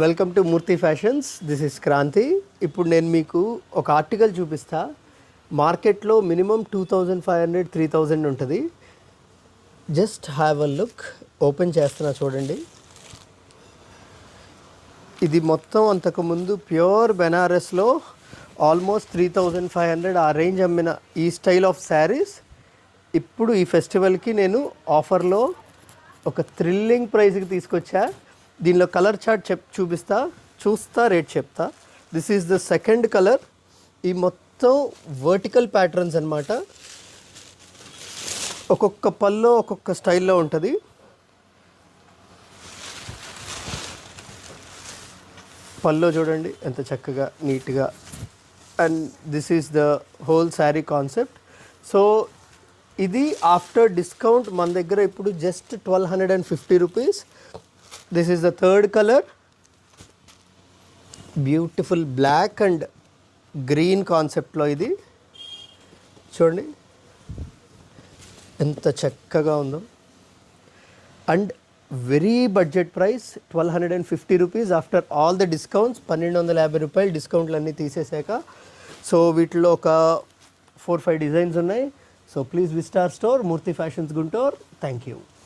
Welcome to Murthy fashions. This is Kranthi. ఇప్పుడు నేను మీకు ఒక ఆర్టికల్ చూపిస్తా. మార్కెట్లో మినిమం 2500 3000 ఉంటుంది. Just have a look. Open చేస్తున్నా చూడండి. ఇది మొత్తం అంతకుముందు ప్యూర్ బెనారస్లో ఆల్మోస్ట్ 3500 ఆ రేంజ్ అమ్మిన ఈ స్టైల్ ఆఫ్ శారీస్ ఇప్పుడు ఈ ఫెస్టివల్కి నేను ఆఫర్లో ఒక థ్రిల్లింగ్ ప్రైస్కి తీసుకొచ్చా. దీనిలో కలర్ చార్ట్ చూస్తా రేట్ చెప్తా. This is the second colour. ఈ మొత్తం వర్టికల్ ప్యాటర్న్స్ అనమాట. ఒక్కొక్క పల్లో ఒక్కొక్క స్టైల్లో ఉంటుంది. పల్లో చూడండి ఎంత చక్కగా నీట్గా. And this is the whole sari concept. So ఇది ఆఫ్టర్ డిస్కౌంట్ మన దగ్గర ఇప్పుడు just 1250 rupees. This is the third colour. Beautiful black and green కాన్సెప్ట్లో ఇది చూడండి ఎంత చక్కగా ఉందో. And very budget price 1250 rupees after all the discounts. 1250 రూపాయలు డిస్కౌంట్లు అన్నీ తీసేసాక. సో వీటిలో ఒక 4-5 డిజైన్స్ ఉన్నాయి. So please visit our store Murthy fashions Guntur. Thank you.